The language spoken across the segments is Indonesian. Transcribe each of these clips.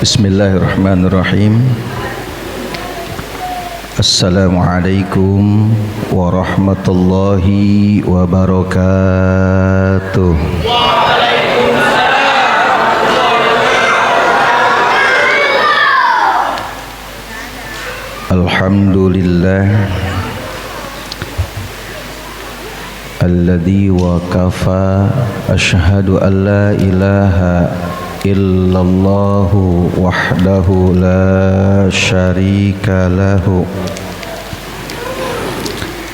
Bismillahirrahmanirrahim. Assalamualaikum warahmatullahi wabarakatuh. Alhamdulillah alladzi wa kafa, asyhadu an la ilaha illallahu wahdahu la syarika lahu,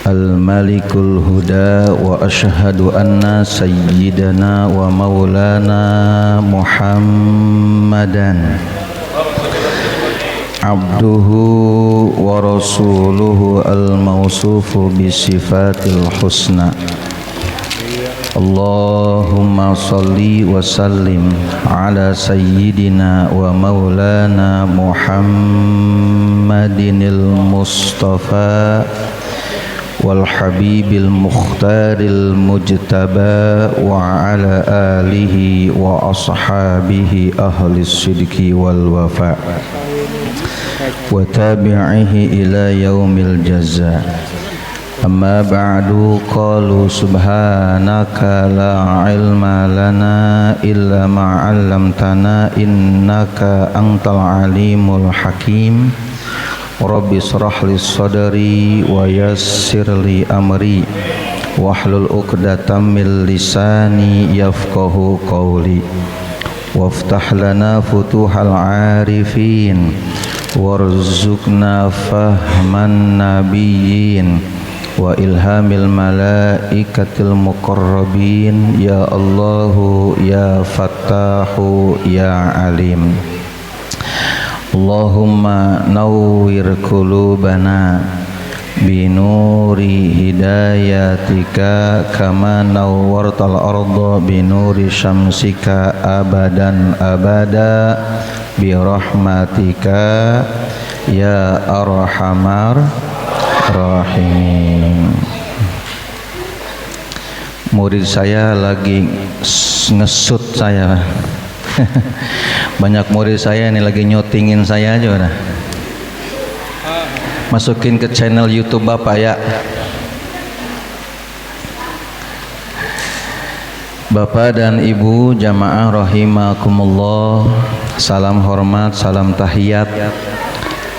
al-malikul huda, wa asyhadu anna sayyidana wa maulana Muhammadan abduhu wa rasuluhu al-mawsufu bisifatil husna. Allahumma salli wa sallim ala sayyidina wa maulana Muhammadinil Mustafa wal habibil mukhtaril mujtaba wa ala alihi wa ashabihi ahlis sidqi wal wafa wa tabi'ihi ila yaumil jaza. Amma ba'du, qalu subhanaka la ilma lana illa ma 'allamtana innaka antal alimul hakim. Rabbi shrah li sadri wa yassir li amri wahlul 'uqdatam min lisani yafqahu qawli waftah lana futuhal 'arifin warzuqna fahman nabiyyin wa ilhamil malaikatil muqarrabin. Ya Allahu ya Fattahu ya Alim. Allahumma nawwir qulubana binuri hidayatika kama nawwartal arda binuri syamsika abadan abada birahmatika ya arhamar rahimin. Murid saya lagi ngesut saya. Banyak murid saya ini lagi nyotingin saya aja udah. Masukin ke channel YouTube Bapak ya. Bapak dan Ibu jamaah rahimakumullah, salam hormat, salam tahiyat,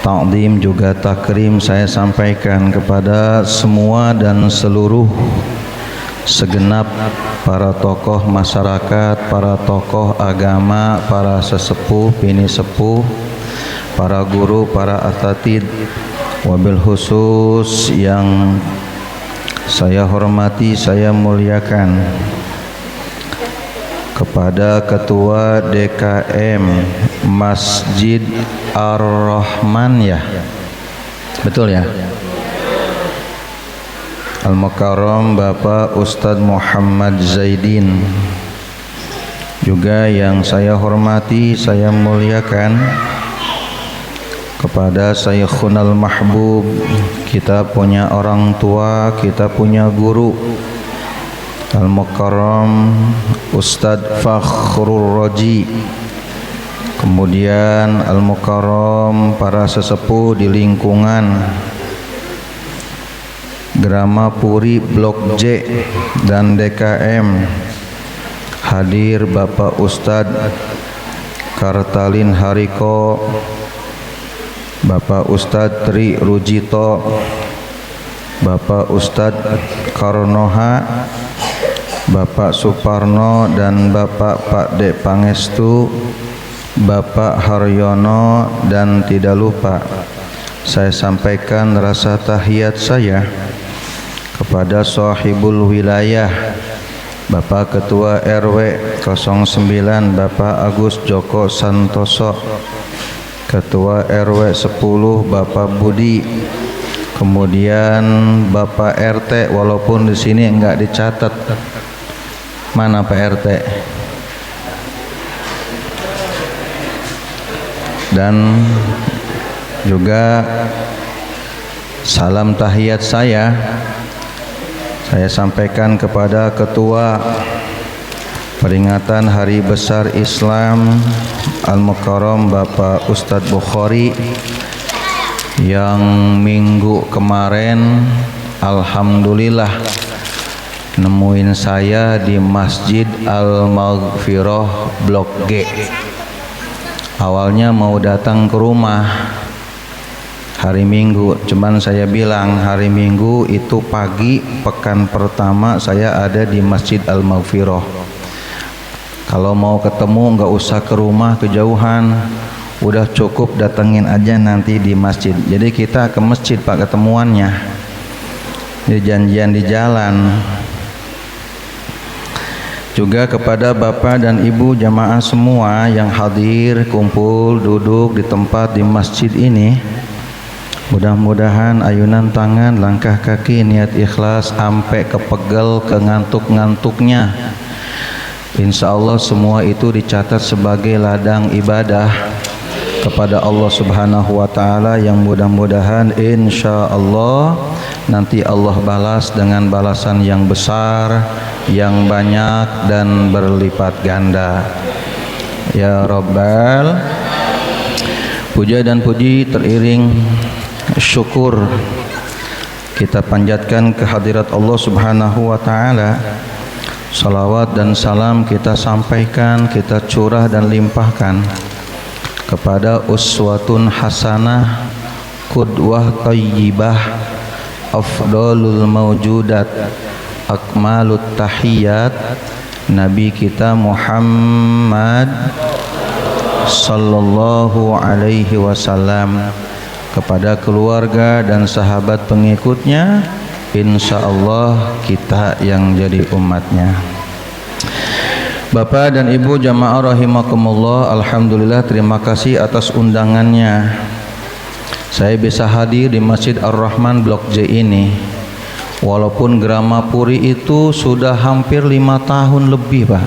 ta'zim juga takrim saya sampaikan kepada semua dan seluruh segenap para tokoh masyarakat, para tokoh agama, para sesepuh, bini sepuh, para guru, para asatid, wabil khusus yang saya hormati, saya muliakan, kepada Ketua DKM Masjid Ar-Rahman ya, betul ya, Al-Mukarram Bapak Ustadz Muhammad Zaidin, juga yang saya hormati, saya muliakan, kepada Sayyikhunal Mahbub, kita punya orang tua, kita punya guru, Al-Mukarram Ustadz Fakhrul Raji, kemudian Al-Mukarram para sesepuh di lingkungan Gramapuri Blok J dan DKM, hadir Bapak Ustadz Kartalin Hariko, Bapak Ustadz Tri Rujito, Bapak Ustadz Karnoha, Bapak Suparno dan Bapak Pak Dek Pangestu, Bapak Haryono, dan tidak lupa saya sampaikan rasa tahiyat saya kepada sahibul wilayah Bapak Ketua RW 09 Bapak Agus Joko Santoso, Ketua RW 10 Bapak Budi, kemudian Bapak RT walaupun di sini enggak dicatat. Mana Pak RT? Dan juga salam tahiyat saya sampaikan kepada Ketua peringatan Hari Besar Islam Al-Mukarram Bapak Ustadz Bukhari yang minggu kemarin alhamdulillah nemuin saya di Masjid Al-Maghfirah Blok G. Awalnya mau datang ke rumah hari Minggu, cuman saya bilang hari Minggu itu pagi pekan pertama saya ada di Masjid Al-Maghfirah. Kalau mau ketemu nggak usah ke rumah kejauhan, udah cukup datengin aja nanti di masjid. Jadi kita ke masjid pak ketemuannya, jadi janjian di jalan. Juga kepada bapak dan ibu jamaah semua yang hadir kumpul duduk di tempat di masjid ini, mudah-mudahan ayunan tangan langkah kaki niat ikhlas sampai kepegel kengantuk-ngantuknya. Insya Allah semua itu dicatat sebagai ladang ibadah kepada Allah Subhanahu wa Ta'ala yang mudah-mudahan insya Allah nanti Allah balas dengan balasan yang besar, yang banyak dan berlipat ganda. Ya Rabbal, puja dan puji teriring syukur kita panjatkan kehadirat Allah Subhanahu wa Ta'ala. Salawat dan salam kita sampaikan, kita curah dan limpahkan kepada uswatun hasanah, qudwah thayyibah, afdalul mawjudat, akmalut tahiyat, Nabi kita Muhammad sallallahu alaihi wasallam, kepada keluarga dan sahabat pengikutnya, insya Allah kita yang jadi umatnya. Bapak dan Ibu jamaah rahimakumullah, alhamdulillah terima kasih atas undangannya. Saya bisa hadir di Masjid Ar-Rahman Blok J ini. Walaupun Gramapuri itu sudah hampir 5 tahun lebih Pak.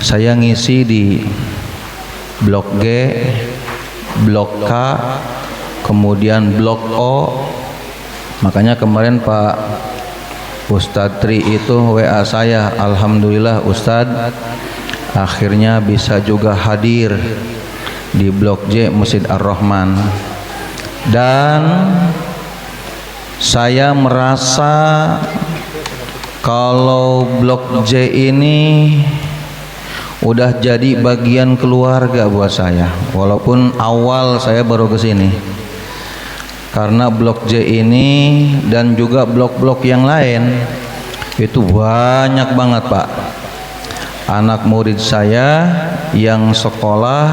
Saya ngisi di Blok G, Blok K, kemudian Blok O. Makanya kemarin Pak Ustadz Tri itu WA saya, alhamdulillah Ustadz akhirnya bisa juga hadir di Blok J Masjid Ar-Rahman. Dan saya merasa kalau Blok J ini udah jadi bagian keluarga buat saya, walaupun awal saya baru ke sini. Karena Blok J ini dan juga blok-blok yang lain itu banyak banget Pak anak murid saya yang sekolah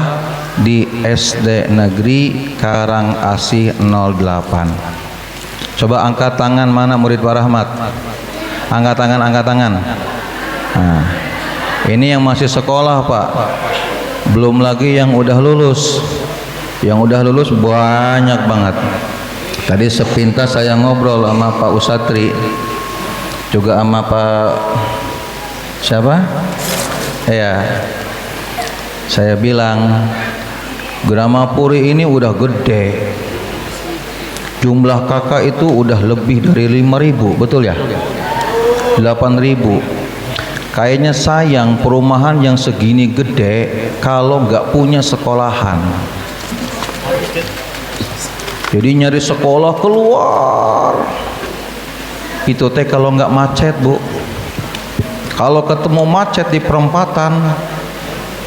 di SD Negeri Karangasi 08. Coba angkat tangan mana murid Pak Rahmat? Angkat tangan, angkat tangan. Nah, ini yang masih sekolah Pak, belum lagi yang udah lulus. Yang udah lulus banyak banget. Tadi sepintas saya ngobrol sama Pak Usatri, juga sama Pak siapa? Ya, saya bilang Gramapuri ini udah gede. Jumlah kakak itu udah lebih dari 5.000, betul ya? 8.000. Kayaknya sayang perumahan yang segini gede kalau nggak punya sekolahan. Jadi nyari sekolah keluar itu teh kalau nggak macet Bu. Kalau ketemu macet di perempatan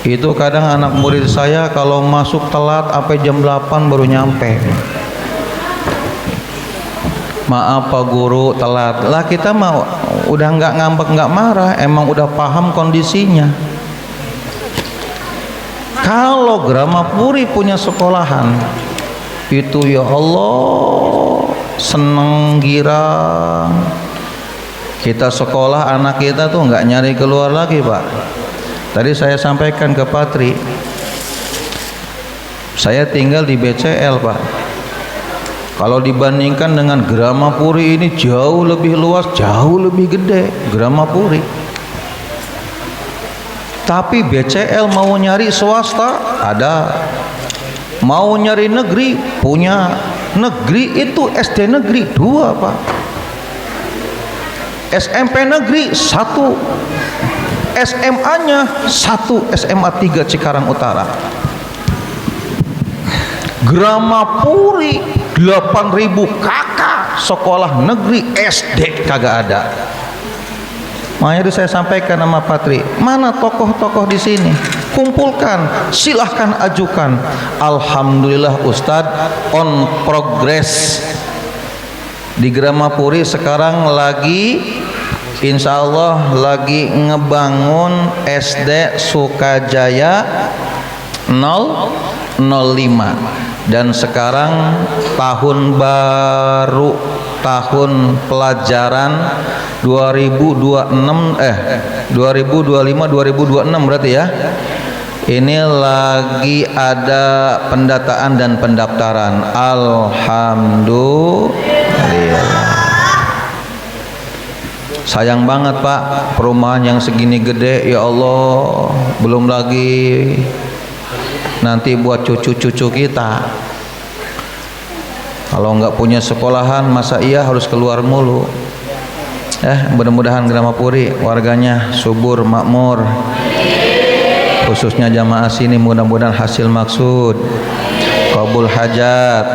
itu kadang anak murid saya kalau masuk telat sampai jam 8 baru nyampe. Maaf Pak Guru telat. Lah kita mau udah nggak ngambek nggak marah, emang udah paham kondisinya. Kalau Gramapuri punya sekolahan itu ya Allah seneng girang. Kita sekolah anak kita tuh nggak nyari keluar lagi Pak. Tadi saya sampaikan ke Patri, saya tinggal di BCL Pak. Kalau dibandingkan dengan Gramapuri ini jauh lebih luas, jauh lebih gede Gramapuri. Tapi BCL mau nyari swasta ada, mau nyari negeri punya. Negeri itu SD negeri 2 Pak. SMP negeri 1, SMA-nya 1, SMA 3 Cikarang Utara. Gramapuri 8.000 kakak sekolah negeri SD kagak ada. Makanya itu saya sampaikan sama Patri, mana tokoh-tokoh di sini? Kumpulkan, silahkan ajukan. Alhamdulillah Ustadz, on progress. Di Gramapuri sekarang lagi, insya Allah lagi ngebangun SD Sukajaya 005, dan sekarang tahun baru, tahun pelajaran 2025 2026 berarti ya. Ini lagi ada pendataan dan pendaftaran. Alhamdulillah. Sayang banget Pak, perumahan yang segini gede, ya Allah, belum lagi nanti buat cucu-cucu kita. Kalau nggak punya sekolahan, masa iya harus keluar mulu? Mudah-mudahan Gramapuri warganya subur makmur, khususnya jamaah sini, mudah-mudahan hasil maksud, kabul hajat,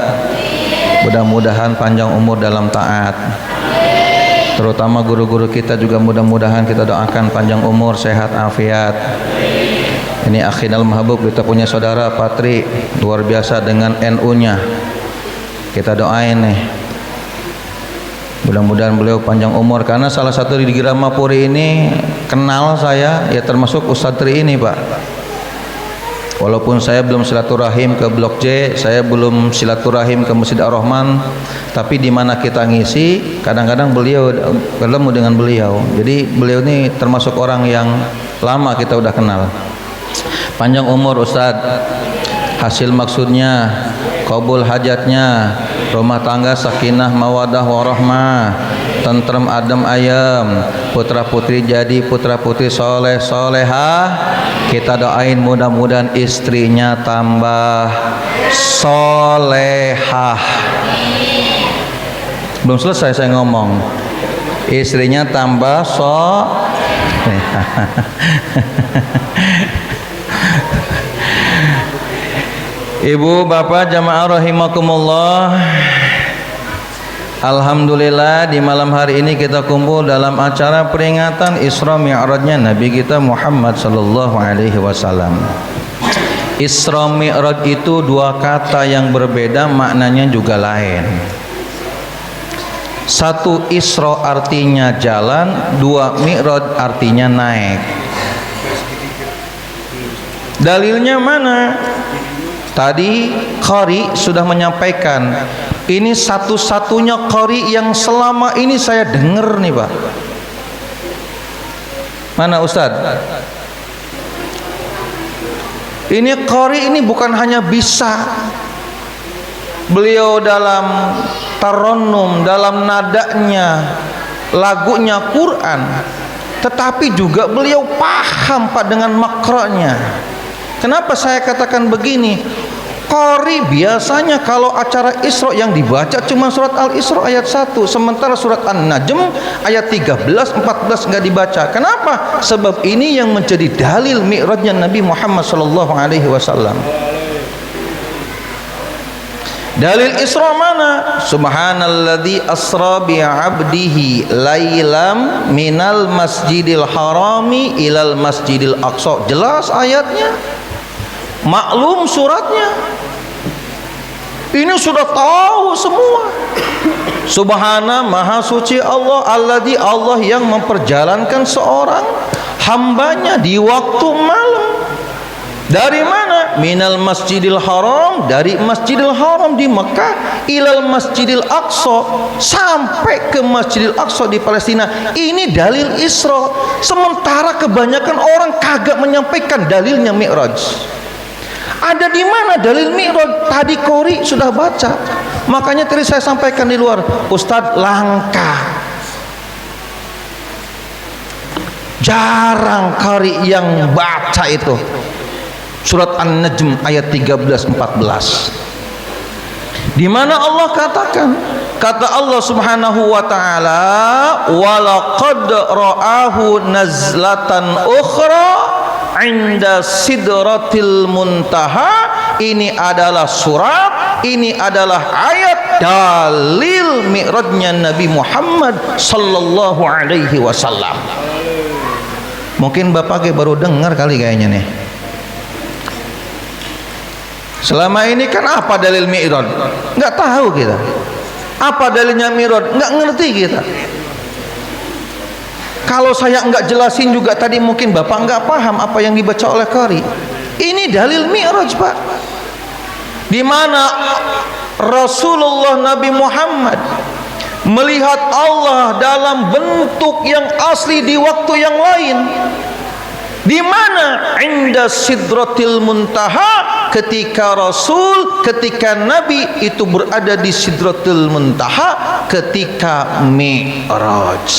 mudah-mudahan panjang umur dalam taat. Terutama guru-guru kita juga mudah-mudahan kita doakan panjang umur, sehat, afiat. Ini akhinal mahbub, kita punya saudara Patri luar biasa dengan NU-nya. Kita doain nih, mudah-mudahan beliau panjang umur, karena salah satu di Gramapuri ini kenal saya ya, termasuk Ustadz Tri ini Pak. Walaupun saya belum silaturahim ke Blok J, saya belum silaturahim ke Masjid Ar-Rahman, tapi di mana kita ngisi, kadang-kadang beliau ketemu dengan beliau. Jadi beliau ini termasuk orang yang lama kita udah kenal. Panjang umur Ustadz, hasil maksudnya, kabul hajatnya, rumah tangga sakinah mawadah warahmah, tentrem adem ayem, putra putri jadi putra putri soleh solehah. Kita doain mudah-mudahan istrinya tambah solehah. Belum selesai saya ngomong, istrinya tambah Ibu bapak jamaah rahimakumullah, alhamdulillah di malam hari ini kita kumpul dalam acara peringatan Isra Mi'rajnya Nabi kita Muhammad sallallahu alaihi wasallam. Isra Mi'raj itu dua kata yang berbeda, maknanya juga lain. Satu Isra artinya jalan, dua Mi'raj artinya naik. Dalilnya mana? Tadi Qari sudah menyampaikan, ini satu-satunya Qari yang selama ini saya dengar nih Pak. Mana Ustadz? Ini Qari ini bukan hanya bisa beliau dalam tarannum, dalam nadanya, lagunya Quran, tetapi juga beliau paham Pak dengan makranya. Kenapa saya katakan begini? Qari biasanya kalau acara Isra yang dibaca cuma surat Al-Isra ayat 1, sementara surat An-Najm ayat 13, 14 enggak dibaca. Kenapa? Sebab ini yang menjadi dalil mi'rajnya Nabi Muhammad sallallahu alaihi wasallam. Dalil Isra mana? Subhanalladzi asra bi 'abdihi lailam minal masjidil harami ilal masjidil aqsa. Jelas ayatnya, maklum suratnya, ini sudah tahu semua. Subhana, maha suci Allah, alladzi, Allah yang memperjalankan seorang hambanya di waktu malam. Dari mana? Minal masjidil haram, dari masjidil haram di Mekah, ilal masjidil aqsa, sampai ke masjidil aqsa di Palestina. Ini dalil Isra. Sementara kebanyakan orang kagak menyampaikan dalilnya Mi'raj. Ada di mana dalil Mi'raj? Tadi Qori sudah baca. Makanya tadi saya sampaikan di luar, Ustadz, langka, jarang Qori yang baca itu surat An-Najm ayat 13-14, di mana Allah katakan Kata Allah Subhanahu wa taala, walaqad ra'ahu nazlatan ukhra 'inda sidratil muntaha. Ini adalah surat, ini adalah ayat dalil mi'rajnya Nabi Muhammad sallallahu alaihi wasallam. Mungkin Bapak baru dengar kali kayaknya nih. Selama ini kan apa dalil mi'raj? Enggak tahu kita. Apa dalilnya mi'raj? Enggak ngerti kita. Kalau saya enggak jelasin juga tadi mungkin Bapak enggak paham apa yang dibaca oleh qari. Ini dalil mi'raj, Pak. Di mana Rasulullah Nabi Muhammad melihat Allah dalam bentuk yang asli di waktu yang lain. Di mana inda sidratil muntaha, ketika Rasul, ketika Nabi itu berada di sidratil muntaha ketika mi'raj.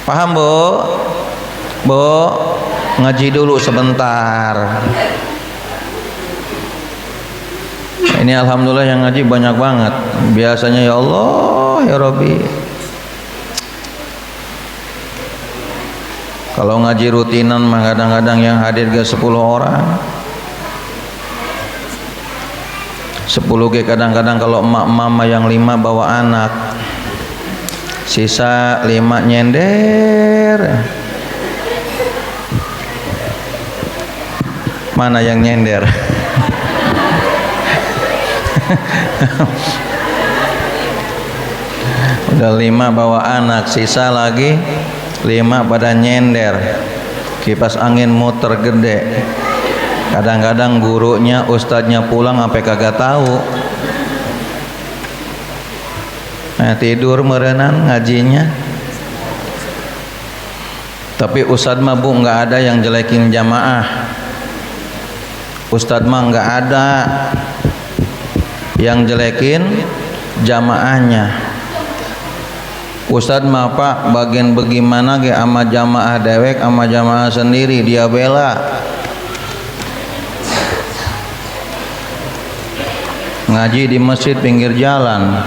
Paham, Bu? Bu, ngaji dulu sebentar. Ini alhamdulillah yang ngaji banyak banget. Biasanya ya Allah ya Rabbi, kalau ngaji rutinan mah kadang-kadang yang hadir ke 10 orang, 10 ke kadang-kadang kalau emak-emak yang 5 bawa anak, sisa 5 nyender. Mana yang nyender? Udah 5 bawa anak, sisa lagi 5 pada nyender. Kipas angin muter gede. Kadang-kadang gurunya, ustadznya pulang sampai kagak tahu. Nah, tidur merenan ngajinya. Tapi ustadz mah Bu nggak ada yang jelekin jamaah. Ustadz mah nggak ada yang jelekin jamaahnya. Ustadz mah Pak bagian bagaimana ke ama jamaah dewek ama jamaah sendiri dia bela. Ngaji di masjid pinggir jalan,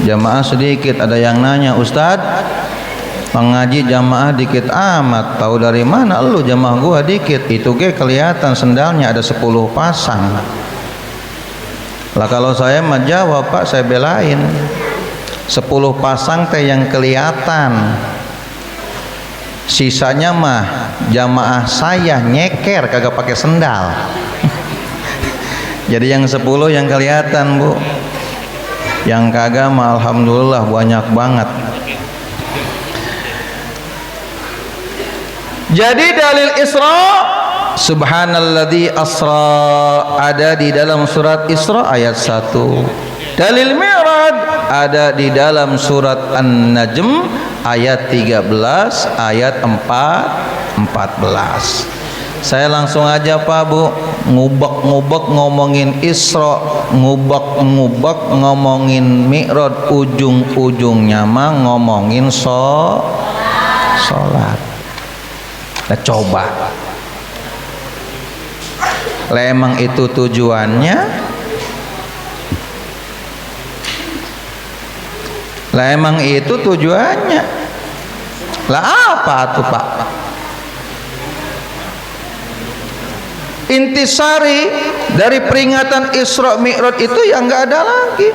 jamaah sedikit, ada yang nanya, Ustadz pengaji jamaah dikit amat, tahu dari mana lu jamaah gua dikit? Itu ke kelihatan sendalnya ada 10 pasang. Lah kalau saya mah jawab, Pak saya belain 10 pasang teh yang kelihatan, sisanya mah jamaah saya nyeker kagak pakai sendal. Jadi yang 10 yang kelihatan, Bu. Yang kagak mah alhamdulillah banyak banget. Jadi dalil Isra, subhanalladzi asra, ada di dalam surat Isra ayat 1. Dalil Mi'raj ada di dalam surat An-Najm ayat 13, ayat 14. Saya langsung aja Pak Bu, ngubek-ngubek ngomongin Isra, ngubek-ngubek ngomongin Mi'raj, ujung-ujungnya mah ngomongin sholat. Nah coba, lah emang itu tujuannya? Lah emang itu tujuannya? Lah apa tuh Pak? Intisari dari peringatan Isra Mi'raj itu yang nggak ada lagi.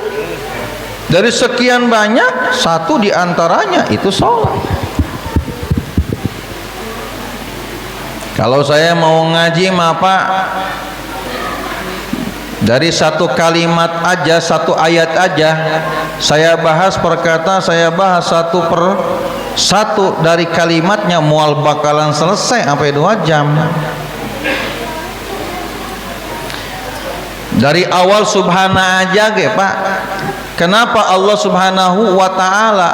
Dari sekian banyak, satu diantaranya itu sholat. Kalau saya mau ngaji mah Pak, dari satu kalimat aja, satu ayat aja, saya bahas perkata, saya bahas satu per satu dari kalimatnya, mual bakalan selesai sampai 2 jam. Dari awal subhana aja ge Pak. Kenapa Allah Subhanahu wa ta'ala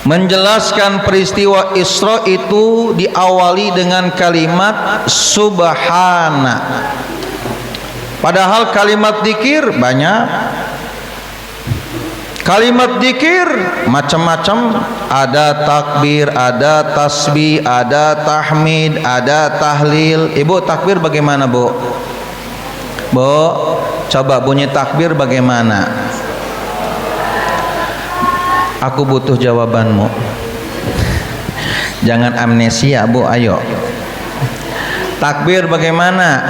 menjelaskan peristiwa Isra itu diawali dengan kalimat subhana, padahal kalimat dzikir banyak, kalimat dzikir macam-macam, ada takbir, ada tasbih, ada tahmid, ada tahlil. Ibu takbir bagaimana Bu? Bu, coba bunyi takbir bagaimana? Aku butuh jawabanmu. Jangan amnesia, Bu, ayo. Takbir bagaimana?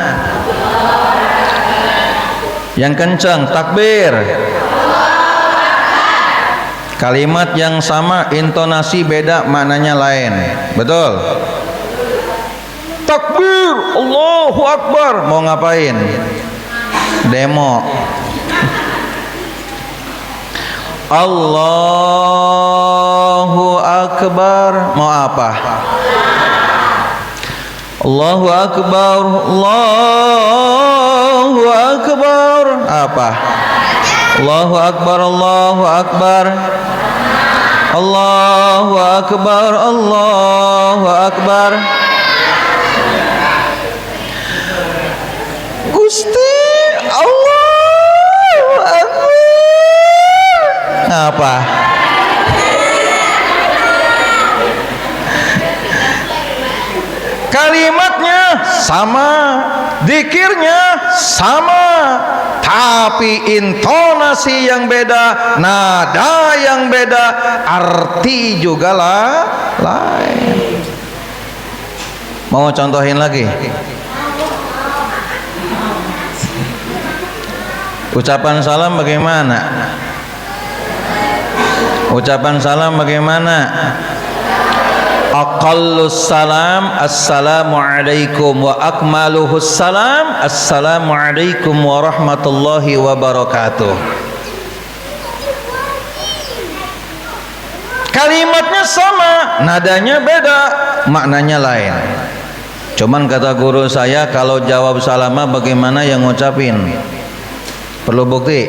Yang kencang, takbir. Kalimat yang sama, intonasi beda, maknanya lain. Betul? Takbir, Allahu Akbar. Mau ngapain? Demo. Allahu Akbar. Mau apa? Allahu Akbar. Allahu Akbar. Apa? Allahu Akbar. Allahu Akbar. Allahu Akbar. Allahu Akbar. Gusti Allahu Akbar. Apa? Kalimatnya sama, zikirnya sama, tapi intonasi yang beda, nada yang beda, arti juga lain. Mau contohin lagi? Ucapan salam bagaimana? Ucapan salam bagaimana? Aqallus salam assalamualaikum wa akmaluhus salam assalamualaikum warahmatullahi wabarakatuh. Kalimatnya sama, nadanya beda, maknanya lain. Cuman kata guru saya, kalau jawab salamah bagaimana yang ngucapin? Perlu bukti?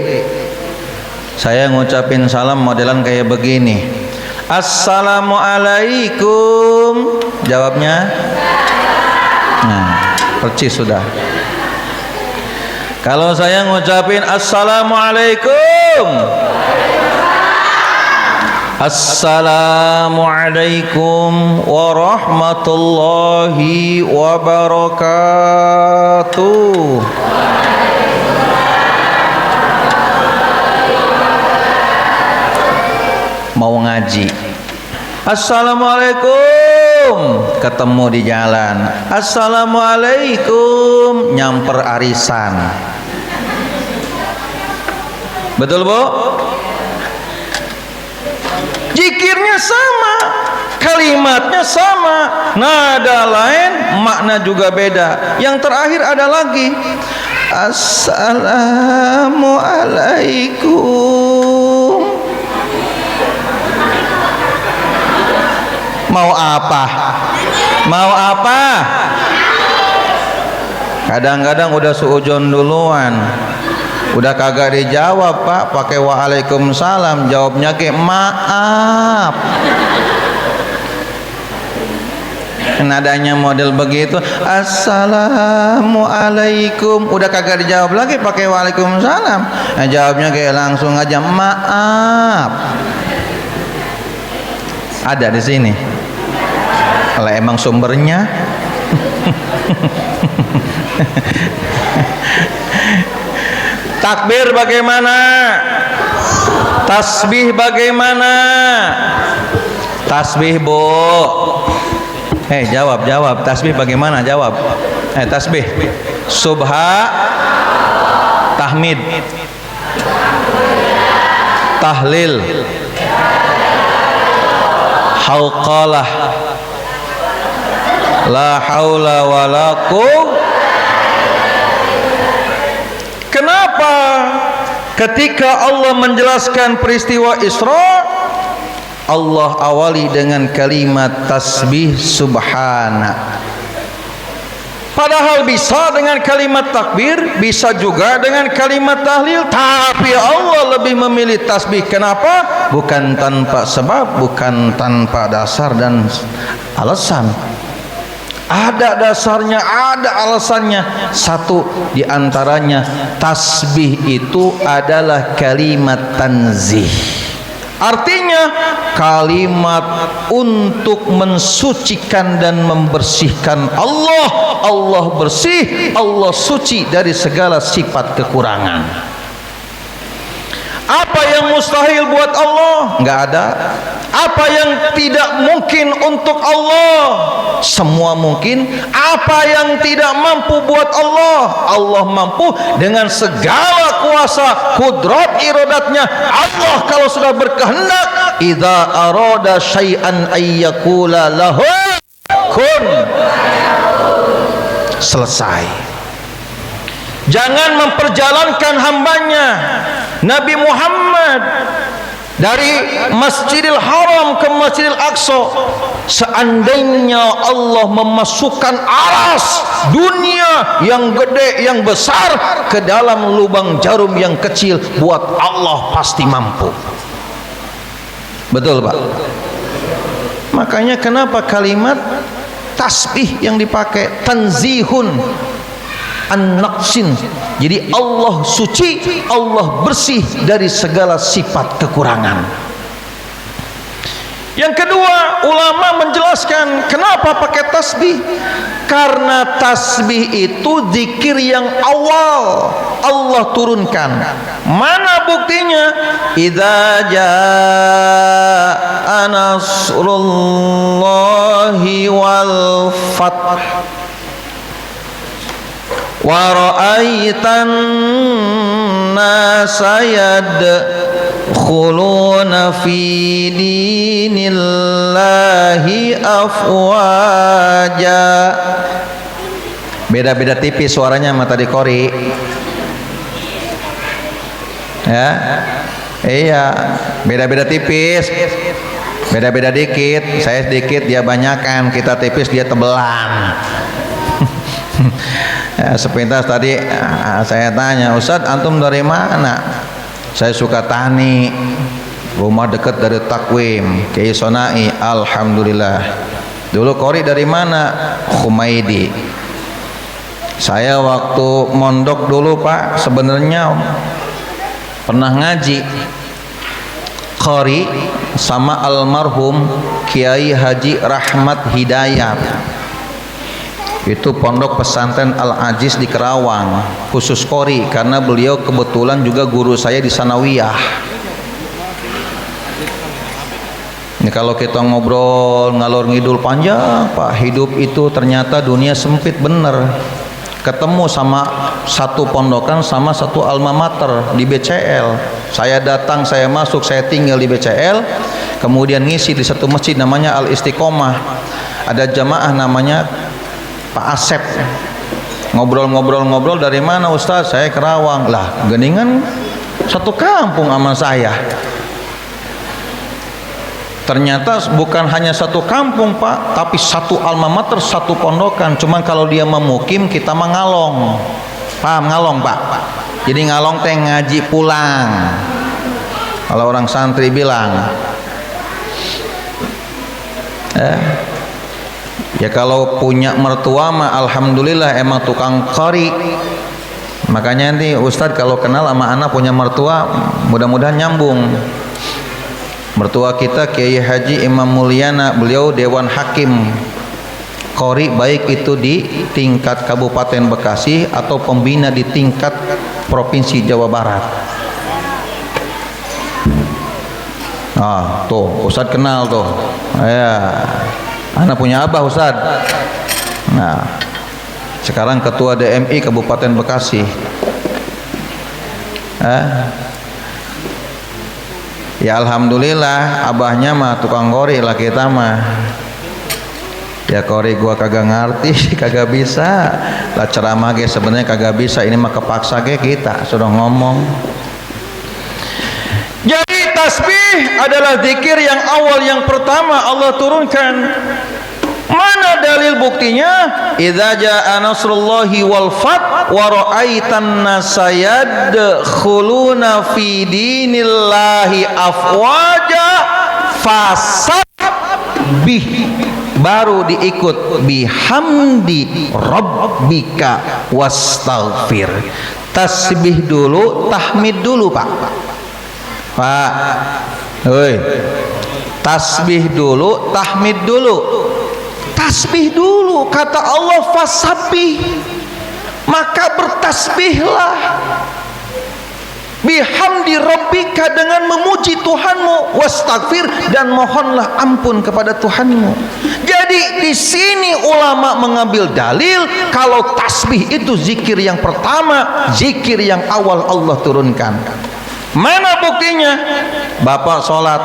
Saya ngucapin salam modelan kayak begini. Assalamualaikum. Jawabnya? Nah, percis sudah. Kalau saya ngucapin assalamualaikum, assalamualaikum warahmatullahi wabarakatuh. Mau ngaji, assalamualaikum, ketemu di jalan, assalamualaikum, nyamper arisan. Betul, Bu? Zikirnya sama, kalimatnya sama, nada lain, makna juga beda. Yang terakhir ada lagi, assalamualaikum. Mau apa? Mau apa? Kadang-kadang udah suujon duluan, udah kagak dijawab, Pak, pakai waalaikumsalam, jawabnya kayak maaf. Nadanya model begitu, assalamualaikum, udah kagak dijawab lagi pakai waalaikumsalam, nah, jawabnya kayak langsung aja maaf. Ada di sini. Kalau emang sumbernya takbir bagaimana? Tasbih bagaimana? Tasbih, Bu. Jawab. Tasbih bagaimana? Jawab. Tasbih. Subha, tahmid, tahlil, hauqalah, la haula wala quwwata. Kenapa ketika Allah menjelaskan peristiwa Isra, Allah awali dengan kalimat tasbih subhana? Padahal bisa dengan kalimat takbir, bisa juga dengan kalimat tahlil, tapi Allah lebih memilih tasbih. Kenapa? Bukan tanpa sebab, bukan tanpa dasar dan alasan. Ada dasarnya, ada alasannya. Satu di antaranya, tasbih itu adalah kalimat tanzih. Artinya kalimat untuk mensucikan dan membersihkan Allah Allah bersih, Allah suci dari segala sifat kekurangan. Apa yang mustahil buat Allah? Enggak ada. Apa yang tidak mungkin untuk Allah? Semua mungkin. Apa yang tidak mampu buat Allah? Allah mampu dengan segala kuasa, kudrat iradatnya. Allah kalau sudah berkehendak, idza arada syai'an ayyakula lahu kun, selesai. Jangan memperjalankan hambanya Nabi Muhammad dari Masjidil Haram ke Masjidil Aqsa. Seandainya Allah memasukkan aras dunia yang gede, yang besar ke dalam lubang jarum yang kecil, buat Allah pasti mampu. Betul Pak? Makanya kenapa kalimat tasbih yang dipakai tanzihun an-naqsin. Jadi Allah suci, Allah bersih dari segala sifat kekurangan. Yang kedua, ulama menjelaskan kenapa pakai tasbih. Karena tasbih itu zikir yang awal Allah turunkan. Mana buktinya? Idza jaa nasrullahi wal fath wa ra'aitan nasa yadkhuluna fi dinillahi afwaja. Beda-beda tipis suaranya sama tadi Qori. Ya. Iya, beda-beda tipis. Beda-beda dikit, saya sedikit, dia banyakan, kita tipis, dia tebelan. Ya, sepintas tadi saya tanya, Ustadz antum dari mana? Saya suka tani, rumah dekat dari Takwim, Kiai Sonai, alhamdulillah. Dulu Qori dari mana? Khumaidi. Saya waktu mondok dulu Pak, sebenarnya pernah ngaji Qori sama almarhum Kiai Haji Rahmat Hidayat. Itu pondok pesantren Al-Aziz di Kerawang, khusus Qori, karena beliau kebetulan juga guru saya di Sanawiyah. Ini kalau kita ngobrol ngalor ngidul panjang Pak, hidup itu ternyata dunia sempit bener. Ketemu sama satu pondokan sama satu alma mater di BCL. Saya datang, saya masuk, saya tinggal di BCL, kemudian ngisi di satu masjid namanya Al Istiqomah. Ada jamaah namanya Pak Asep. Ngobrol-ngobrol dari mana Ustaz? Saya Kerawang. Lah, geningan satu kampung sama saya. Ternyata bukan hanya satu kampung Pak, tapi satu alma mater, satu pondokan. Cuman kalau dia memukim, kita mah ngalong. Paham ngalong Pak? Jadi ngalong teh ngaji pulang. Kalau orang santri bilang. Ya kalau punya mertua mah alhamdulillah emang tukang Qori. Makanya nanti Ustadz kalau kenal sama anak punya mertua, mudah-mudahan nyambung. Mertua kita Kiai Haji Imam Mulyana, beliau Dewan Hakim Qori, baik itu di tingkat Kabupaten Bekasi atau pembina di tingkat Provinsi Jawa Barat. Ah, tuh Ustadz kenal tuh. Ya. Anak punya abah Ustaz. Nah, sekarang ketua DMI Kabupaten Bekasi. Ya alhamdulillah, abahnya mah tukang Qori lah, kita mah. Ya Qori gua kagak ngerti, kagak bisa. Lah ceramah ge sebenarnya kagak bisa, ini mah kepaksa ge kita sudah ngomong. Jadi tasbih adalah zikir yang awal, yang pertama Allah turunkan. Mana dalil buktinya? Idza jaa nasrullahi wal fath wa ra'aitan nasa yadkhuluna fi dinillahi afwaja fasabbih, baru diikut bihamdi rabbika wastaghfir. Tasbih dulu, tahmid dulu Pak. Pak, tasbih dulu, tahmid dulu. tasbih dulu. Kata Allah fasabbih, maka bertasbihlah bihamdi rabbika, dengan memuji Tuhanmu, wastaghfir, dan mohonlah ampun kepada Tuhanmu. Jadi di sini ulama mengambil dalil kalau tasbih itu zikir yang pertama, zikir yang awal Allah turunkan. Mana buktinya? Bapak sholat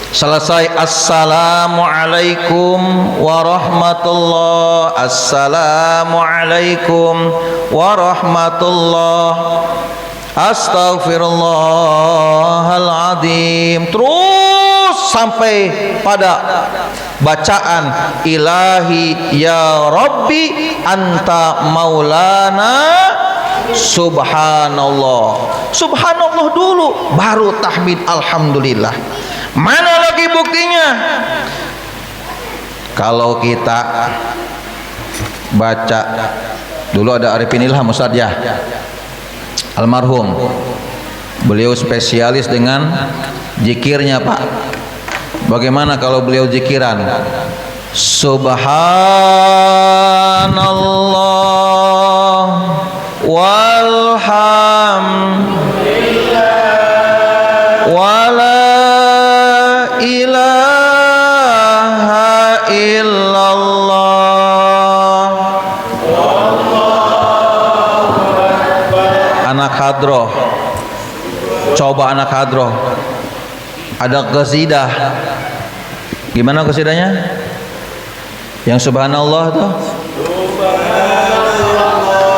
selesai assalamualaikum warahmatullah, assalamualaikum warahmatullah, astaghfirullahaladzim, terus sampai pada bacaan ilahi ya rabbi anta maulana subhanallah. Subhanallah dulu, baru tahmid alhamdulillah. Mana lagi buktinya? Kalau kita baca, dulu ada Arifin Ilham Ustadz ya, almarhum, beliau spesialis dengan zikirnya Pak. Bagaimana kalau beliau zikiran subhanallah walhamdulillah wala ilaha illallah. Anak hadroh, coba anak hadroh ada qasidah. Gimana qasidahnya? Yang subhanallah tuh,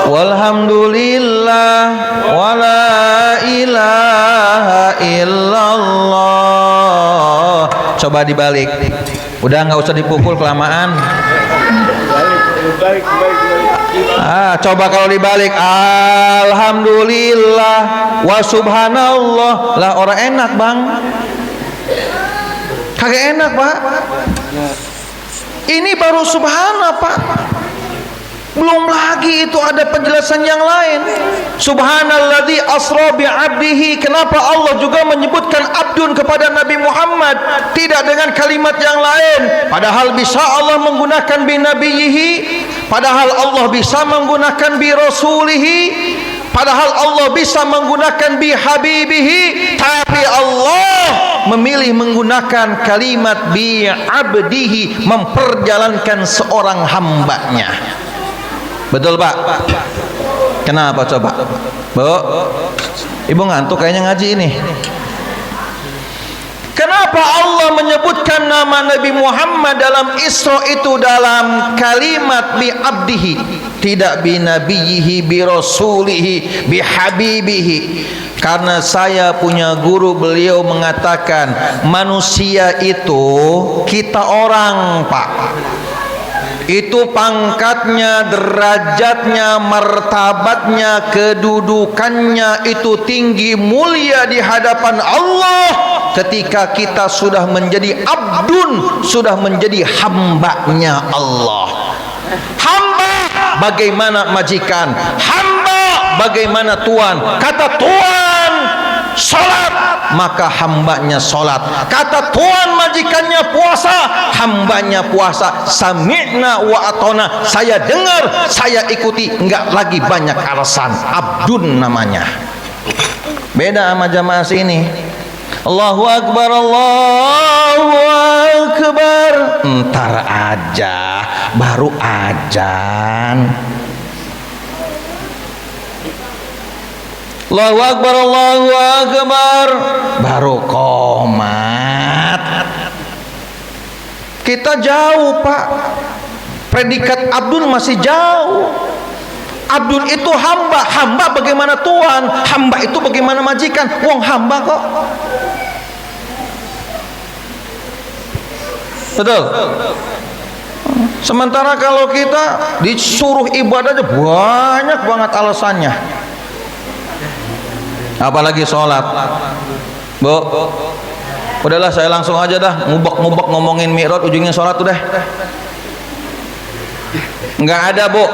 walhamdulillah wala ilaha illallah. Coba dibalik, udah nggak usah dipukul kelamaan. Coba kalau dibalik, alhamdulillah wa subhanallah, lah orang enak bang, kagak enak Pak. Ini baru subhanallah Pak, belum lagi itu ada penjelasan yang lain. Subhanalladzi asra bi 'abdihi. Kenapa Allah juga menyebutkan abdun kepada Nabi Muhammad, tidak dengan kalimat yang lain? Padahal bisa Allah menggunakan bi nabiyhi, padahal Allah bisa menggunakan bi rasulihi, padahal Allah bisa menggunakan bi habibihi, tapi Allah memilih menggunakan kalimat bi 'abdihi, memperjalankan seorang hambanya. Betul Pak? Kenapa coba? Bu, Ibu ngantuk kayaknya ngaji ini. Kenapa Allah menyebutkan nama Nabi Muhammad dalam Isra itu dalam kalimat bi abdihi, tidak bi nabiyhi, bi rasulihi, bi habibihi? Karena saya punya guru, beliau mengatakan manusia itu, kita orang Pak, itu pangkatnya, derajatnya, martabatnya, kedudukannya itu tinggi, mulia di hadapan Allah ketika kita sudah menjadi abdun, sudah menjadi hambanya Allah. Hamba bagaimana majikan, hamba bagaimana tuan. Kata tuan salat, maka hambanya salat. Kata tuan majikannya puasa, hambanya puasa. Sami'na wa atona, saya dengar, saya ikuti, enggak lagi banyak alasan. Abdun namanya. Beda sama jamaah sini. Allahu Akbar, Allahu Akbar, entar aja, baru ajan. Allahu Akbar, Allahu Akbar, baru qomat. Kita jauh Pak, predikat abdun masih jauh. Abdun itu hamba, hamba bagaimana tuan, hamba itu bagaimana majikan. Wong hamba kok. Betul. Sementara kalau kita disuruh ibadah aja banyak banget alasannya. Apalagi sholat. Bu, udahlah saya langsung aja dah, ngubek-ngubek ngomongin mi'raj, ujungnya sholat udah. Nggak ada Bu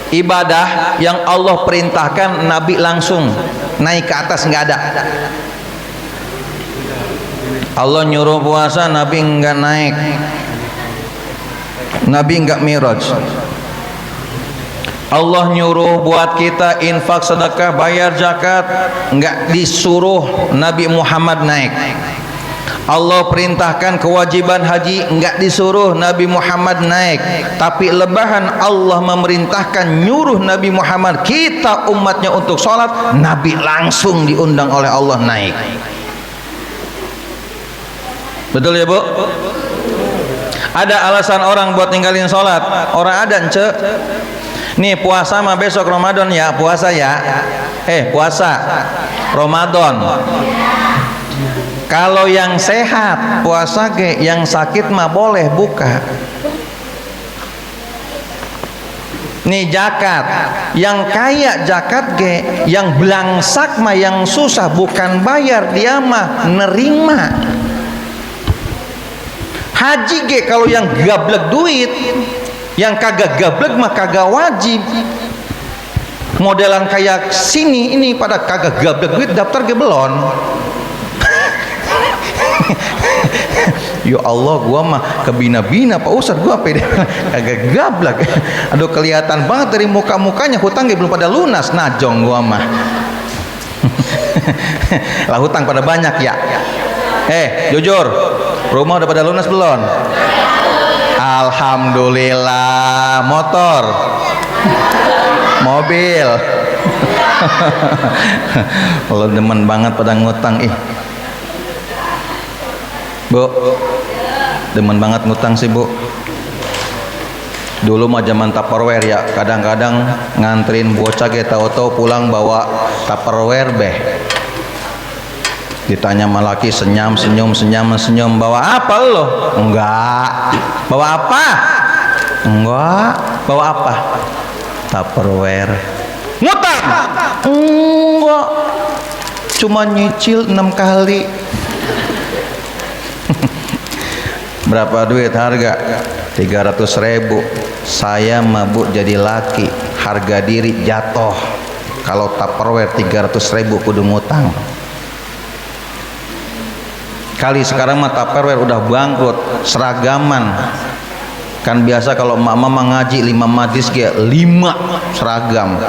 ibadah yang Allah perintahkan Nabi langsung naik ke atas, nggak ada. Allah nyuruh puasa, Nabi nggak naik. Nabi enggak miraj. Allah nyuruh buat kita infak, sedekah, bayar zakat, enggak disuruh Nabi Muhammad naik. Allah perintahkan kewajiban haji, enggak disuruh Nabi Muhammad naik. Tapi lebahan Allah memerintahkan nyuruh Nabi Muhammad, kita umatnya untuk sholat, Nabi langsung diundang oleh Allah naik. Betul ya Bu? Ada alasan orang buat ninggalin sholat? Orang ada ence. Nih puasa mah besok Ramadan ya, puasa ya. Puasa Ramadan. Kalau yang sehat puasa ke, yang sakit mah boleh buka. Nih zakat, yang kaya zakat ge, yang belangsak mah yang susah bukan bayar, dia mah nerima. Haji ge kalau yang gablek duit, yang kagak gablek mah kagak wajib. Modelan kayak sini ini pada kagak gablek duit daftar ge belon. Ya Allah, gua mah kebina-bina Pak Ustadz, gua pede kagak gablek. Aduh kelihatan banget dari muka-mukanya hutang ge belum pada lunas, najong gua mah. Lah hutang pada banyak ya. Jujur, rumah udah pada lunas belum? Alhamdulillah. Motor, mobil. Lo demen banget pada ngutang. Bu, demen banget ngutang sih Bu. Dulu mah zaman Tupperware ya, kadang-kadang nganterin bocah ge tahu-tahu pulang bawa Tupperware beh. Ditanya sama laki, senyum, bawa apa lo? Enggak. Bawa apa? Enggak. Bawa apa? Tupperware. Ngutang? Enggak. Cuma nyicil 6 kali. Berapa duit harga? 300.000. Saya mabuk jadi laki, harga diri jatuh. Kalau Tupperware 300.000 kudu ngutang. Kali sekarang mah Tupperware udah bangkrut, seragaman. Kan biasa kalau mama ngaji 5 majlis ge 5 seragam.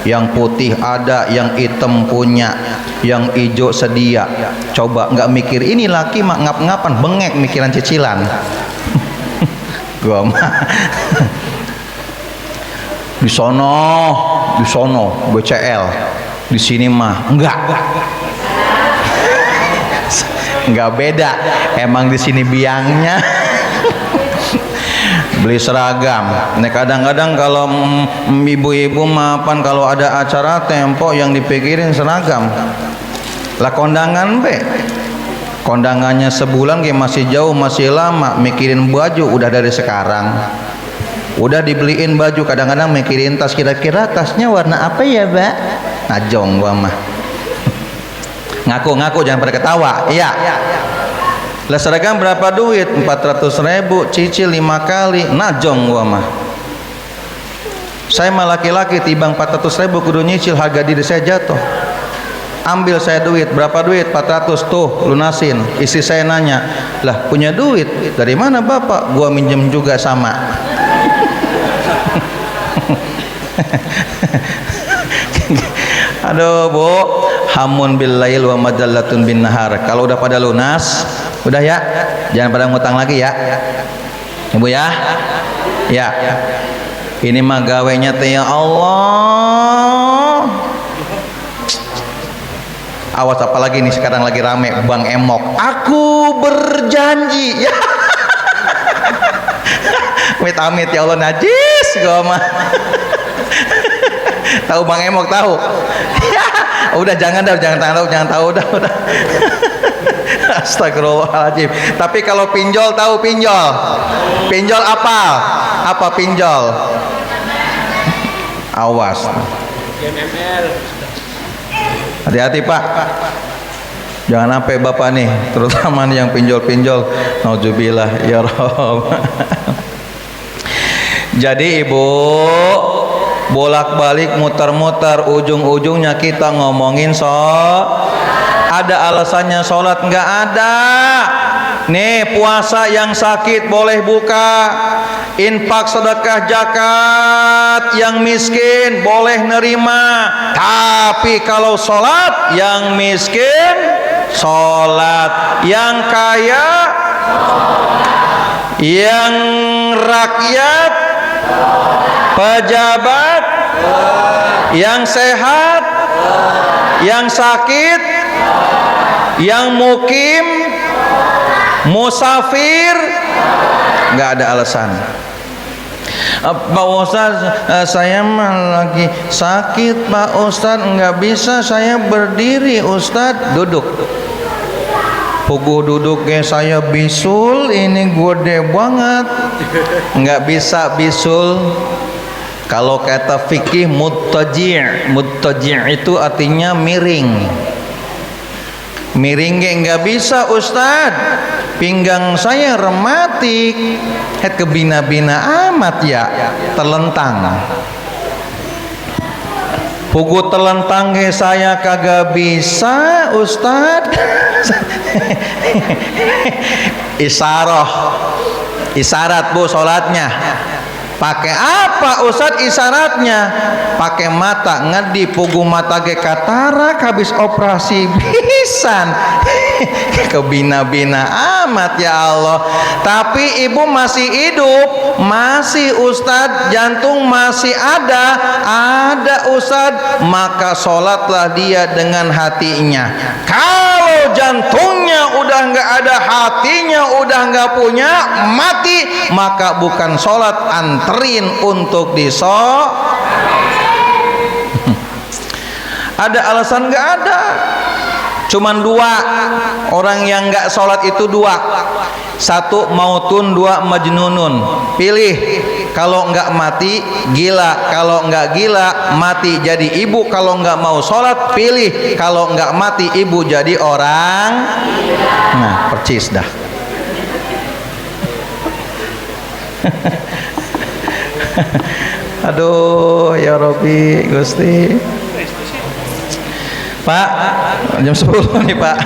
Yang putih ada, yang hitam punya, yang hijau sedia. Coba nggak mikir ini laki mah ngap-ngapan, bengek mikiran cicilan. Gua mah di sono BCL, di sini mah enggak beda, emang di sini biangnya. Beli seragam. Nah kadang-kadang kalau ibu-ibu maafan kalau ada acara tempo yang dipikirin seragam. Lah kondangan be, kondangannya sebulan kayak masih jauh, masih lama, mikirin baju udah dari sekarang. Udah dibeliin baju, kadang-kadang mikirin tas, kira-kira tasnya warna apa ya Mbak? Najong gua mah. Ngaku jangan pada ketawa. Iya. Lah seragam berapa duit? 400.000, cicil 5 kali. Najong gua mah. Saya mah laki-laki timbang 400.000 kudu nyicil, harga diri saya jatuh. Ambil saya duit, berapa duit? 400 tuh, lunasin. Istri saya nanya, "Lah punya duit dari mana Bapak?" Gua minjem juga sama. Aduh Bu, hamun bil lail wa madallatun bin nahar. Kalau udah pada lunas, udah ya, jangan pada ngutang lagi ya, Ibu ya. Ya, ini mah gawenya teh ya Allah. Awas apalagi nih sekarang lagi rame Bang Emok. Aku berjanji. Ya. Amit-amit ya Allah, najis gua mah. Tahu Bang Emok tahu? Ya, udah jangan tahu udah. Astagfirullahaladzim. Tapi kalau pinjol tahu pinjol? Pinjol apa? Apa pinjol? Awas. Hati-hati Pak. Jangan sampai Bapak nih, terutama nih yang pinjol-pinjol. Nauzubillah ya Rabb. Jadi Ibu, bolak-balik muter-muter, ujung-ujungnya kita ngomongin ada alasannya sholat? Nggak ada. Nih puasa yang sakit boleh buka, infak sedekah zakat yang miskin boleh nerima. Tapi kalau sholat, yang miskin sholat, yang kaya, yang rakyat, pejabat, yang sehat, yang sakit, yang mukim, musafir, nggak ada alasan. Pak Ustaz, saya lagi sakit Pak Ustaz, nggak bisa saya berdiri Ustaz. Duduk. Puguh duduknya saya bisul, ini gede banget, nggak bisa bisul. Kalau kata fikih muttaji', muttaji' itu artinya miring. Miring nggak bisa Ustaz, pinggang saya rematik, kebina-bina amat ya, terlentang. Pugu terlentang saya kagak bisa Ustaz. Isyarat bu sholatnya. Pakai apa Ustaz isyaratnya? Pakai mata, ngedi pugu mata ge katarak habis operasi pisan. Kebina-bina amat ya Allah. Tapi ibu masih hidup, masih Ustaz, jantung masih ada Ustaz, maka sholatlah dia dengan hatinya. Kalau jantungnya udah nggak ada, hatinya udah nggak punya, mati, maka bukan sholat, anterin untuk Ada alasan? Nggak ada. Cuman dua orang yang nggak sholat itu dua. Satu mautun, dua majnunun. Pilih. Kalau nggak mati gila, kalau nggak gila mati jadi ibu. Kalau nggak mau sholat pilih. Kalau nggak mati ibu jadi orang. Nah percis dah. Aduh ya Robi Gusti. Pak, jam 10 nih Pak.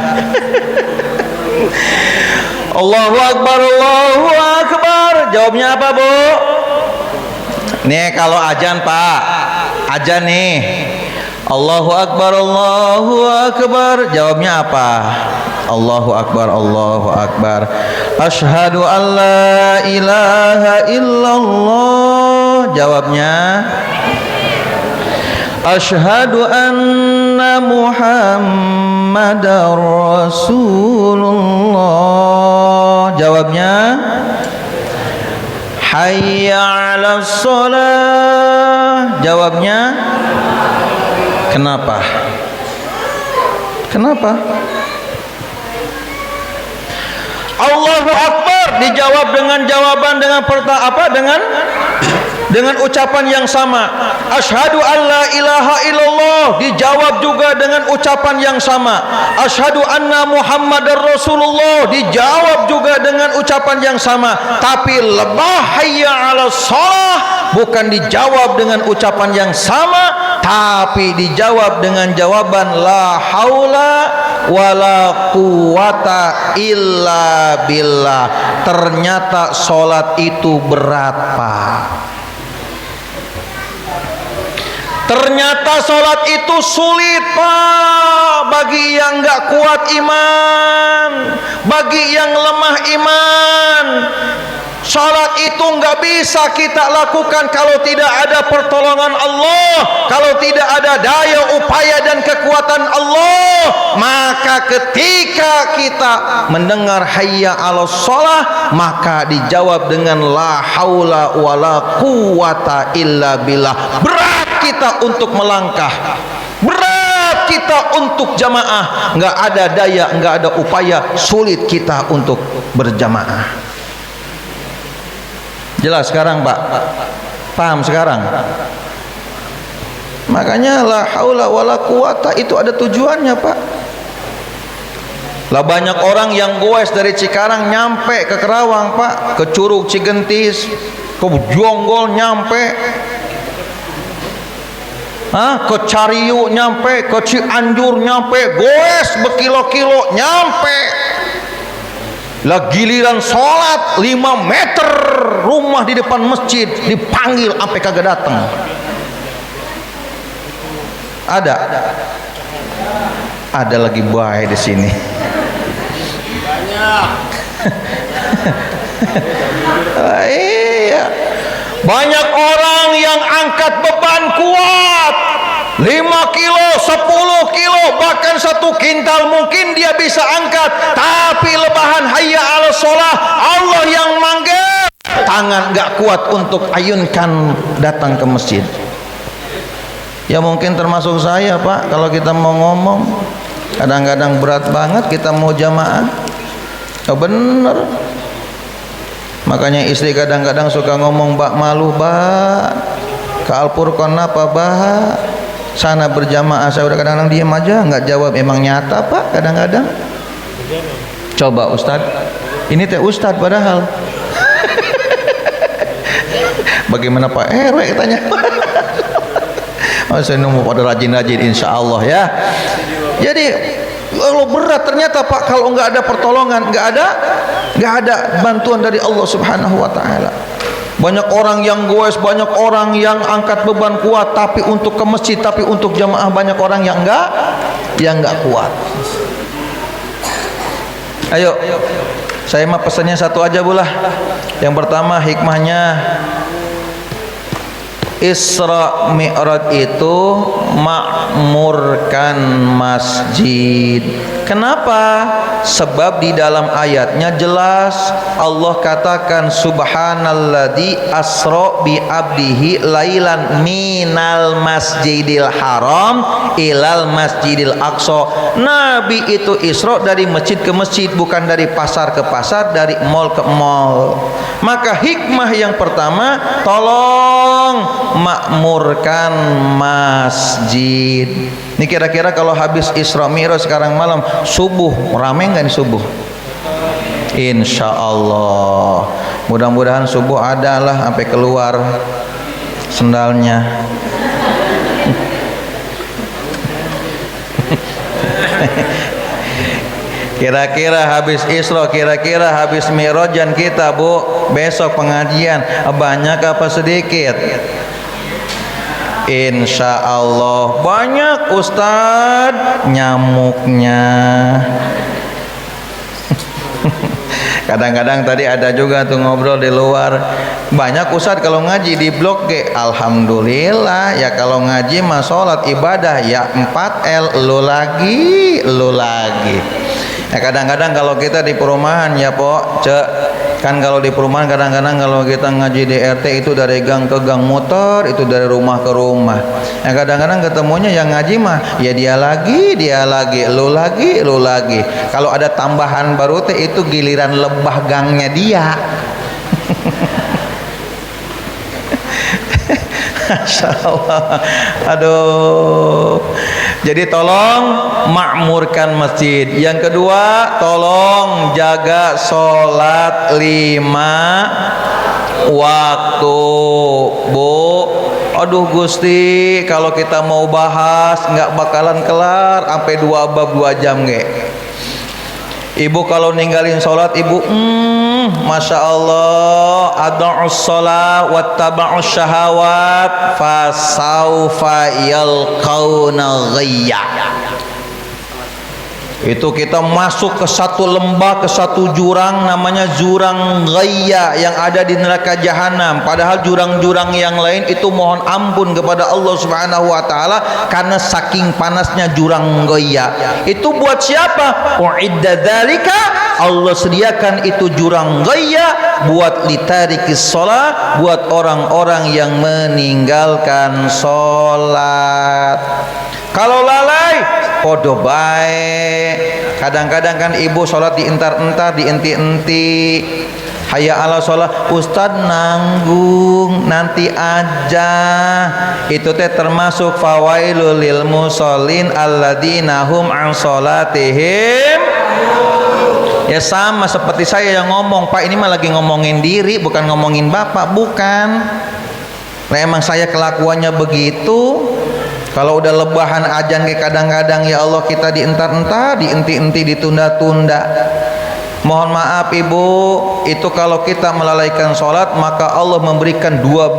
Allahu Akbar, Allahu Akbar. Jawabnya apa Bu? Nih kalau ajan Pak, ajan nih. Allahu Akbar, Allahu Akbar. Jawabnya apa? Allahu Akbar, Allahu Akbar. Asyhadu an la ilaha illallah. Jawabnya Asyhadu anna Muhammadar Rasulullah. Jawabnya Hayya 'alas shalah. Jawabnya kenapa? Kenapa? Allahu Akbar dijawab dengan jawaban dengan ucapan yang sama. Asyhadu an la ilaha illallah dijawab juga dengan ucapan yang sama. Asyhadu anna Muhammadar Rasulullah dijawab juga dengan ucapan yang sama. Tapi lebah hayya 'alas shalah bukan dijawab dengan ucapan yang sama, tapi dijawab dengan jawaban la haula wala quwata illa billah. Ternyata sholat itu berat Pak. Ternyata sholat itu sulit Pak, bagi yang gak kuat iman, bagi yang lemah iman. Sholat itu nggak bisa kita lakukan kalau tidak ada pertolongan Allah, kalau tidak ada daya upaya dan kekuatan Allah. Maka ketika kita mendengar hayya 'alas shalah, maka dijawab dengan la haula wala quwata illa billah. Berat kita untuk melangkah, berat kita untuk jamaah, nggak ada daya, nggak ada upaya, sulit kita untuk berjamaah. Jelas sekarang Pak? Paham sekarang? Makanya la haula wala quwata itu ada tujuannya Pak. Lah banyak orang yang goes dari Cikarang nyampe ke Kerawang Pak, ke Curug Cigentis, ke Jonggol nyampe. Ke Cariu nyampe, ke Cianjur nyampe, goes berkilo-kilo nyampe. Lah giliran sholat 5 meter rumah di depan masjid dipanggil sampai kagak datang. Ada lagi baik di sini. Banyak. Iya. Banyak orang yang angkat beban kuat 5 kilo, 10 kilo, bahkan 1 kintal mungkin dia bisa angkat, tapi lebahan hayya ala sholah Allah yang manggil, tangan gak kuat untuk ayunkan datang ke masjid. Ya mungkin termasuk saya Pak, kalau kita mau ngomong kadang-kadang berat banget kita mau jamaah. Oh bener. Makanya istri kadang-kadang suka ngomong, "Mbak malu, Mbak. Ke Al-Furqan apa, Mbak? Sana berjamaah." Saya udah kadang-kadang diam aja, nggak jawab. Emang nyata Pak kadang-kadang. Coba Ustadz, ini teh Ustadz padahal. Bagaimana Pak RW katanya. Saya nunggu pada rajin-rajin insya Allah ya. Jadi kalau berat ternyata Pak, kalau nggak ada pertolongan, nggak ada bantuan dari Allah Subhanahu Wa Taala. Banyak orang yang goes, banyak orang yang angkat beban kuat, tapi untuk ke masjid, tapi untuk jamaah banyak orang yang nggak kuat. Ayo, saya mah pesannya satu aja bulah. Yang pertama hikmahnya, Isra Mi'raj itu makmurkan masjid. Kenapa? Sebab di dalam ayatnya jelas Allah katakan subhanalladzi asra bi abdihi lailan minal masjidil haram ilal masjidil aqsa. Nabi itu Isra dari masjid ke masjid, bukan dari pasar ke pasar, dari mall ke mall. Maka hikmah yang pertama, tolong makmurkan masjid. Ini kira-kira kalau habis Isra Mi'raj sekarang malam, subuh rame nggak nih subuh? Insya Allah. Mudah-mudahan subuh ada lah sampai keluar sendalnya. Kira-kira habis Isra, kira-kira habis Mi'rajan kita Bu, besok pengajian banyak apa sedikit? Insya Allah banyak Ustadz, nyamuknya. Kadang-kadang tadi ada juga tuh ngobrol di luar, banyak Ustadz kalau ngaji di blok G. Alhamdulillah ya, kalau ngaji mah sholat ibadah ya 4L, lu lagi. Ya kadang-kadang kalau kita di perumahan ya Po, kan kalau di perumahan kadang-kadang kalau kita ngaji di RT itu dari gang ke gang muter, itu dari rumah ke rumah. Ya kadang-kadang ketemunya yang ngaji mah ya dia lagi, lu lagi. Kalau ada tambahan baru teh itu giliran lebah gangnya dia. Masya Allah. Aduh. Jadi tolong makmurkan masjid. Yang kedua, tolong jaga sholat 5 waktu. Bu, aduh Gusti, kalau kita mau bahas nggak bakalan kelar sampai 2 bab 2 jam ge. Ibu kalau ninggalin sholat ibu, Masya Allah, adu'us sholat wattaba'us syahawat fasaufa yalqawna ghayya. Itu kita masuk ke satu lembah, ke satu jurang, namanya jurang ghayya yang ada di neraka jahanam. Padahal jurang-jurang yang lain itu mohon ampun kepada Allah Subhanahu wa taala karena saking panasnya jurang ghayya. Itu buat siapa? Uidda dzalika, Allah sediakan itu jurang ghayya buat litarikis shalah, buat orang-orang yang meninggalkan sholat. Kalau lalai podo baik. Kadang-kadang kan ibu sholat dientar-entar, dienti-enti. Hayya ala sholat, Ustadz nanggung, nanti aja. Itu teh termasuk fawailul lil musallin alladzina hum an sholatihim. Ya sama seperti saya yang ngomong, Pak ini mah lagi ngomongin diri, bukan ngomongin Bapak, bukan. Nah, emang saya kelakuannya begitu. Kalau udah lebahan ajan ke kadang-kadang ya Allah kita dientar-entar, dienti-enti, ditunda-tunda. Mohon maaf ibu, itu kalau kita melalaikan sholat maka Allah memberikan 12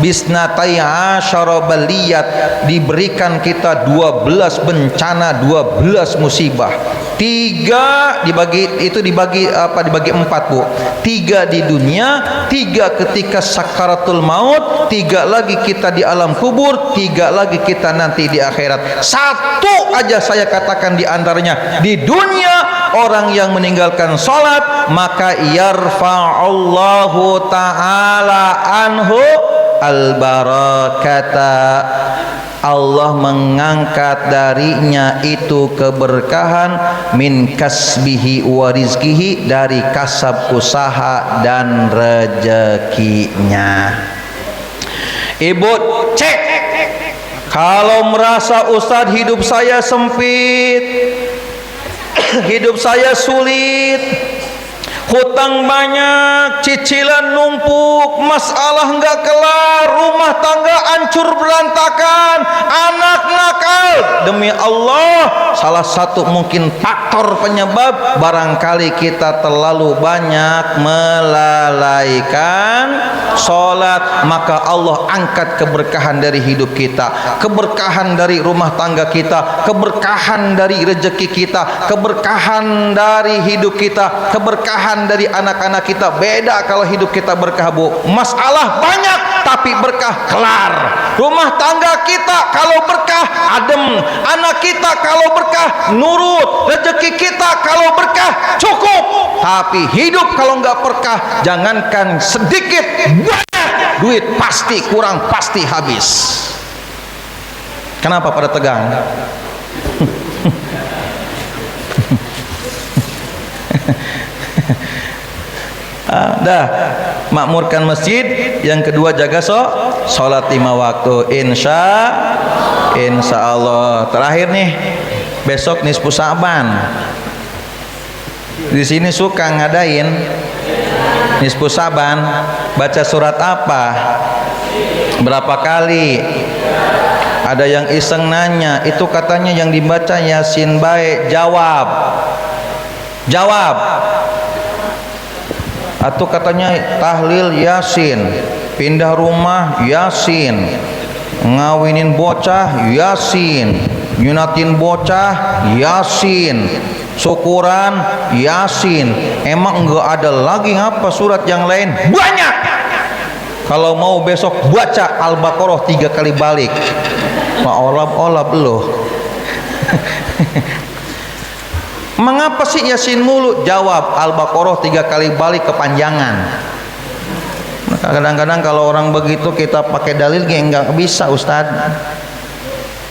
bisnatai asyara baliyat, diberikan kita 12 bencana, 12 musibah. 3 dibagi 4 bu. 3 di dunia, 3 ketika sakaratul maut, 3 lagi kita di alam kubur, 3 lagi kita nanti di akhirat. 1 aja saya katakan di antaranya, di dunia orang yang meninggalkan sholat maka yarfa'allahu ta'ala anhu al-barakata, Allah mengangkat darinya itu keberkahan, min kasbihi wa rizkihi, dari kasab usaha dan rezekinya. Ibu cek, kalau merasa Ustadz hidup saya sempit, hidup saya sulit, hutang banyak, cicilan numpuk, masalah nggak kelar, rumah tangga hancur berantakan, anak nakal. Demi Allah, salah satu mungkin faktor penyebab barangkali kita terlalu banyak melalaikan sholat. Maka Allah angkat keberkahan dari hidup kita, keberkahan dari rumah tangga kita, keberkahan dari rezeki kita, keberkahan dari hidup kita, keberkahan dari anak-anak kita. Beda kalau hidup kita berkah bu, masalah banyak tapi berkah kelar. Rumah tangga kita kalau berkah adem, anak kita kalau berkah nurut, rezeki kita kalau berkah cukup. Tapi hidup kalau nggak berkah, jangankan sedikit, banyak duit pasti kurang, pasti habis. Kenapa pada tegang? Dah makmurkan masjid, yang kedua jaga sholat 5 waktu, insya Allah. Terakhir nih, besok nisfu Sa'ban. Di sini suka ngadain nisfu Sa'ban, baca surat apa? Berapa kali? Ada yang iseng nanya, itu katanya yang dibaca Yasin baik. Jawab. Atau katanya tahlil Yasin, pindah rumah Yasin, ngawinin bocah Yasin, nyunatin bocah Yasin, syukuran Yasin. Emang enggak ada lagi apa surat yang lain? Banyak. Kalau mau besok baca Al-Baqarah 3 kali balik. Olap loh. Mengapa sih Yasin mulu? Jawab, Al-Baqarah 3 kali balik kepanjangan. Kadang-kadang kalau orang begitu kita pakai dalil nggak bisa Ustaz.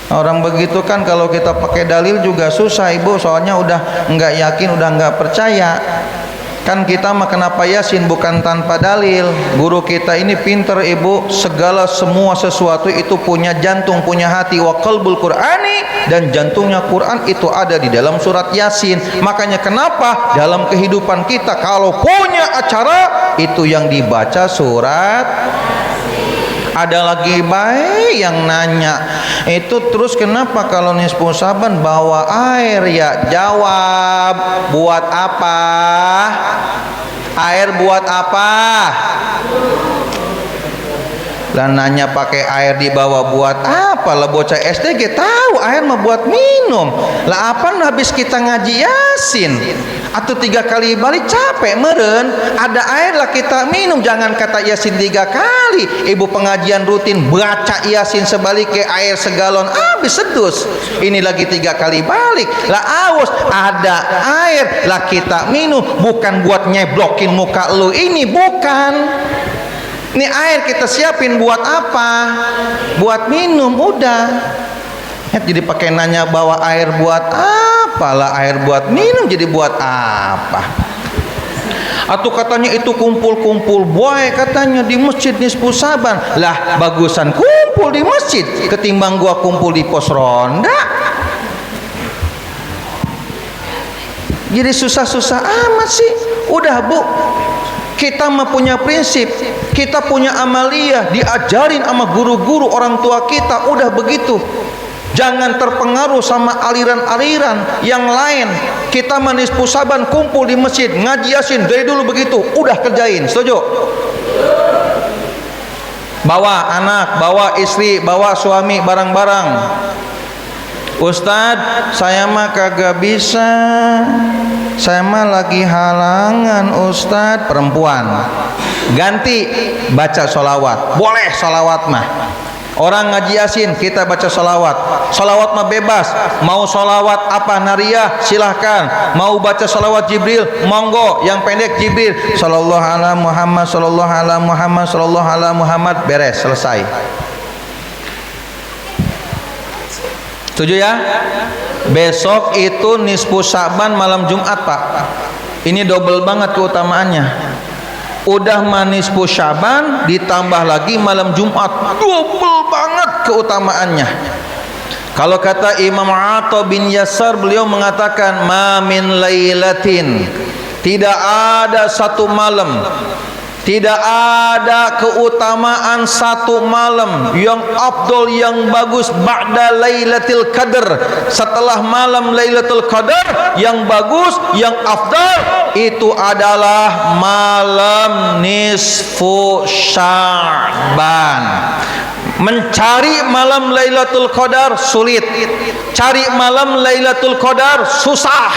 Orang begitu kan kalau kita pakai dalil juga susah ibu, soalnya udah nggak yakin, udah nggak percaya. Kan kita mah kenapa Yasin bukan tanpa dalil. Guru kita ini pinter ibu, semua sesuatu itu punya jantung, punya hati. Wa qalbul Qur'ani, dan jantungnya Quran itu ada di dalam surat Yasin. Makanya kenapa dalam kehidupan kita kalau punya acara itu yang dibaca surat. Ada lagi baik yang nanya, itu terus kenapa kalau nisfu Sa'ban bawa air ya? Jawab, buat apa? Air buat apa? Lah nanya pakai air dibawa buat apa? Lah bocah SD kita tahu air mah buat minum. Lah apa habis kita ngaji Yasin atau 3 kali balik capek meren, ada air lah kita minum. Jangan kata Yasin 3 kali, ibu pengajian rutin baca Yasin sebalik ke air segalon habis sedus. Ini lagi 3 kali balik lah aus, ada air lah kita minum. Bukan buat nyeblokin muka lu, ini bukan. Ini air kita siapin buat apa? Buat minum, udah. Jadi pakai nanya bawa air buat apa? Lah air buat minum jadi buat apa? Atau katanya itu kumpul-kumpul boy katanya di masjid nisfu Sa'ban. Lah bagusan kumpul di masjid ketimbang gua kumpul di pos ronda. Jadi susah-susah amat sih. Udah bu, kita mah punya prinsip, Kita punya amaliyah, diajarin sama guru-guru orang tua kita, udah begitu. Jangan terpengaruh sama aliran-aliran yang lain. Kita manispu saban kumpul di masjid, ngaji yasin dari dulu begitu, udah kerjain. Setuju? Bawa anak, bawa istri, bawa suami bareng-bareng. Ustadz, saya mah kagak bisa, saya mah lagi halangan Ustadz. Perempuan, ganti baca sholawat. Boleh sholawat mah. Orang ngaji yasin, kita baca sholawat. Sholawat mah bebas. Mau sholawat apa nariyah, silahkan. Mau baca sholawat Jibril, monggo. Yang pendek Jibril, sallallahu ala Muhammad, sallallahu ala Muhammad, sallallahu ala Muhammad. Beres, selesai. Setuju ya? Besok itu nisfu Sya'ban malam Jumat, Pak. Ini double banget keutamaannya. Udah manisfu Sya'ban ditambah lagi malam Jumat, double banget keutamaannya. Kalau kata Imam Atha bin Yasar, beliau mengatakan, ma min lailatin, tidak ada satu malam, tidak ada keutamaan satu malam yang afdol, yang bagus ba'da Lailatul Qadar, setelah malam Lailatul Qadar yang bagus, yang afdal itu adalah malam nisfu Sya'ban. Mencari malam Lailatul Qadar sulit, cari malam Lailatul Qadar susah.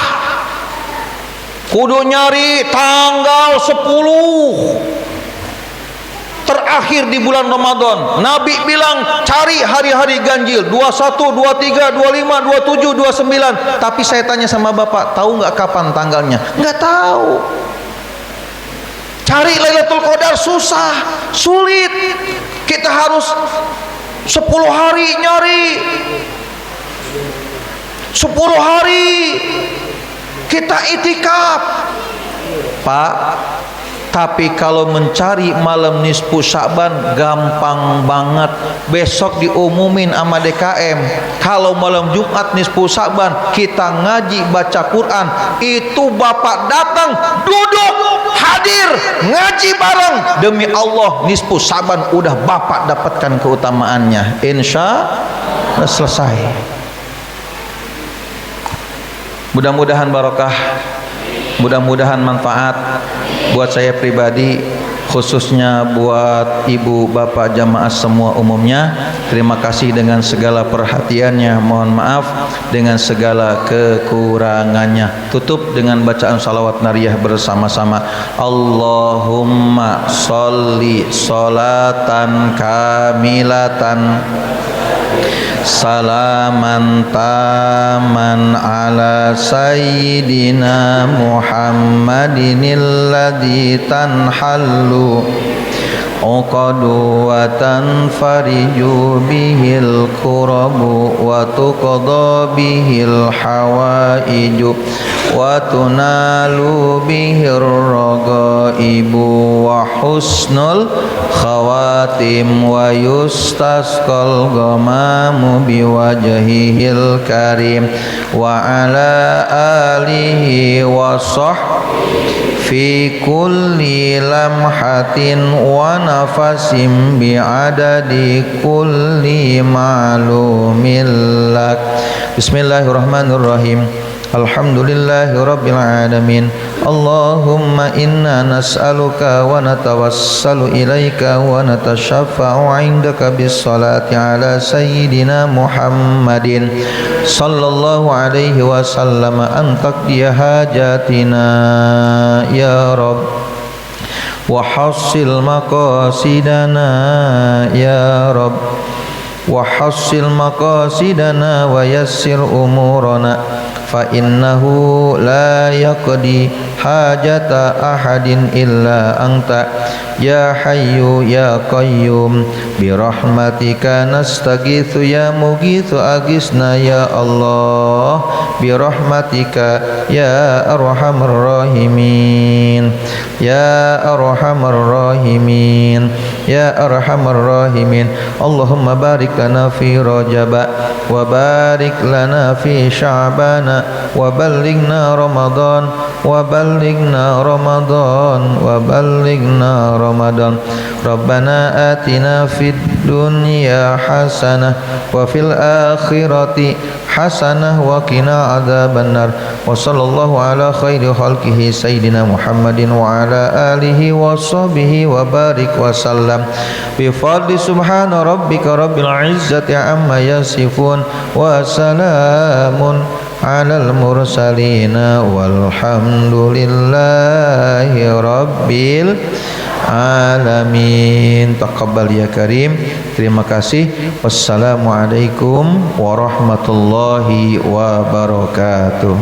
Kudu nyari tanggal 10 terakhir di bulan Ramadan. Nabi bilang cari hari-hari ganjil, 21, 23, 25, 27, 29. Tapi saya tanya sama Bapak, tahu nggak kapan tanggalnya? Nggak tahu. Cari Lailatul Qadar susah, sulit. Kita harus 10 hari nyari, 10 hari kita itikaf, Pak. Tapi kalau mencari malam nisfu Sya'ban gampang banget. Besok diumumin sama DKM, kalau malam Jumat nisfu Sya'ban kita ngaji baca Quran, itu Bapak datang, duduk, hadir, ngaji bareng. Demi Allah, nisfu Sya'ban udah Bapak dapatkan keutamaannya. Insya Allah selesai. Mudah-mudahan barokah, mudah-mudahan manfaat buat saya pribadi, khususnya buat ibu bapak jamaah semua umumnya. Terima kasih dengan segala perhatiannya, mohon maaf dengan segala kekurangannya. Tutup dengan bacaan salawat nariyah bersama-sama. Allahumma sholli sholatan kamilatan salaman taman ala sayyidina Muhammadinil ladzi tanhallu uqadu wa tanfariju bihil kurabu wa tuqada bihil hawaiju wa tunalu bihir ragaibu wa husnul khawatim wa yustasqal ghamamu biwajhihil karim wa ala alihi wa sahbihi fi kulli lamhatin wa nafasim bi'adadi kulli ma'lumin lak. Bismillahirrahmanirrahim. Alhamdulillahi rabbil alamin. Allahumma inna nas'aluka wa natawassalu ilaika wa natashaffa'u 'indaka bis salati ala sayyidina Muhammadin sallallahu alaihi wasallam an taqdiya hajatina ya Rabb wa hassil maqasidana ya Rabb wa hassil maqasidana wa yassir umurana fa innahu la yaqdi hajata ahadin illa anta ya hayyu ya qayyum bi rahmatika nastaghitsu ya mughitsu aghithna ya Allah bi rahmatika ya arhamar rahimin ya arhamar الراحمين يا أرحم الراحمين اللهم بارك لنا في رجب وبارك لنا في شعبان وبلغنا رمضان وبلغنا رمضان وبلغنا رمضان ربنا آتنا في الدنيا حسنة وفي الآخرة حسنة وقنا عذاب النار وصلى الله على خير خلقه سيدنا محمد وعلى آله وصحبه وبارك وسلم بفضل سبحان ربك رب العزة عما يصفون وسلام على المرسلين والحمد لله رب العالمين. Taqabbal ya karim. Terima kasih. Wassalamualaikum warahmatullahi wabarakatuh.